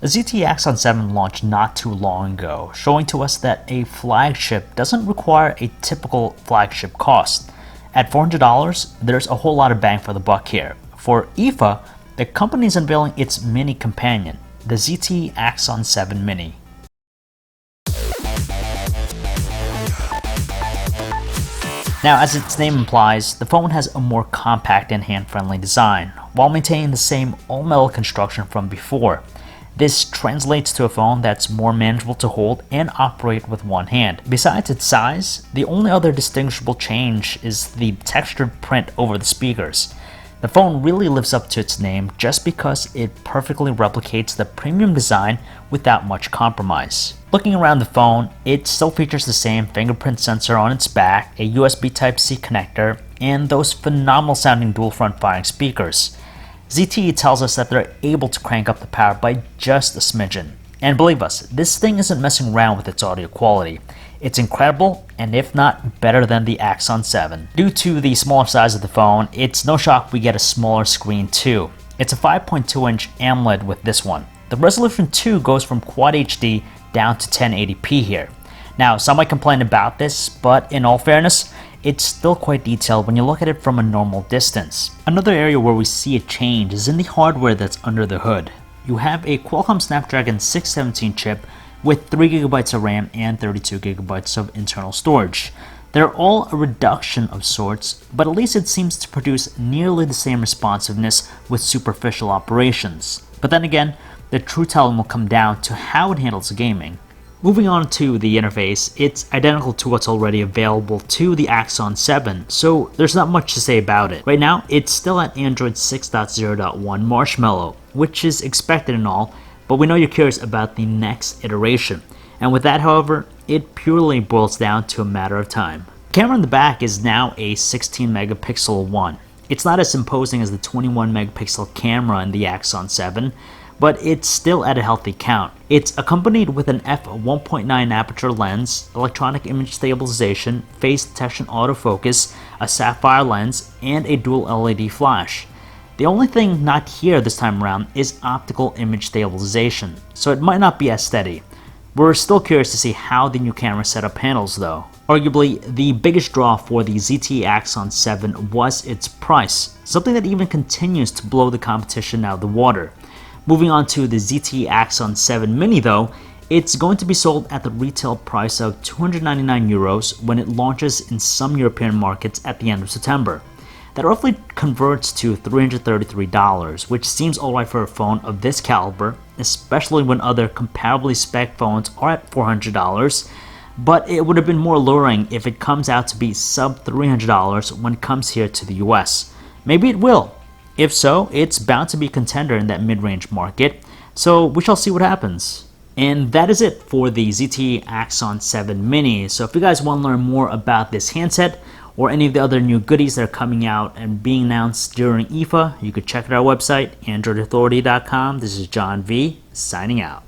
The ZTE Axon 7 launched not too long ago, showing to us that a flagship doesn't require a typical flagship cost. At $400, there's a whole lot of bang for the buck here. For IFA, the company is unveiling its mini companion, the ZTE Axon 7 Mini. Now, as its name implies, the phone has a more compact and hand-friendly design, while maintaining the same all-metal construction from before. This translates to a phone that's more manageable to hold and operate with one hand. Besides its size, the only other distinguishable change is the textured print over the speakers. The phone really lives up to its name just because it perfectly replicates the premium design without much compromise. Looking around the phone, it still features the same fingerprint sensor on its back, a USB Type-C connector, and those phenomenal sounding dual front firing speakers. ZTE tells us that they're able to crank up the power by just a smidgen. And believe us, this thing isn't messing around with its audio quality. It's incredible, and if not, better than the Axon 7. Due to the smaller size of the phone, it's no shock we get a smaller screen too. It's a 5.2-inch AMOLED with this one. The resolution too goes from Quad HD down to 1080p here. Now, some might complain about this, but in all fairness, it's still quite detailed when you look at it from a normal distance. Another area where we see a change is in the hardware that's under the hood. You have a Qualcomm Snapdragon 617 chip with 3GB of RAM and 32GB of internal storage. They're all a reduction of sorts, but at least it seems to produce nearly the same responsiveness with superficial operations. But then again, the true telling will come down to how it handles gaming. Moving on to the interface, it's identical to what's already available to the Axon 7, so there's not much to say about it. Right now, it's still at Android 6.0.1 Marshmallow, which is expected and all, but we know you're curious about the next iteration. And with that, however, it purely boils down to a matter of time. The camera in the back is now a 16 megapixel one. It's not as imposing as the 21 megapixel camera in the Axon 7, but it's still at a healthy count. It's accompanied with an f1.9 aperture lens, electronic image stabilization, face detection autofocus, a sapphire lens, and a dual LED flash. The only thing not here this time around is optical image stabilization, so it might not be as steady. We're still curious to see how the new camera setup handles though. Arguably, the biggest draw for the ZTE Axon 7 was its price, something that even continues to blow the competition out of the water. Moving on to the ZTE Axon 7 Mini though, it's going to be sold at the retail price of €299 when it launches in some European markets at the end of September. That roughly converts to $333, which seems alright for a phone of this caliber, especially when other comparably spec phones are at $400, but it would have been more alluring if it comes out to be sub $300 when it comes here to the US. Maybe it will. If so, it's bound to be a contender in that mid-range market, so we shall see what happens. And that is it for the ZTE Axon 7 Mini. So if you guys want to learn more about this handset or any of the other new goodies that are coming out and being announced during IFA, you could check out our website, androidauthority.com. This is John V, signing out.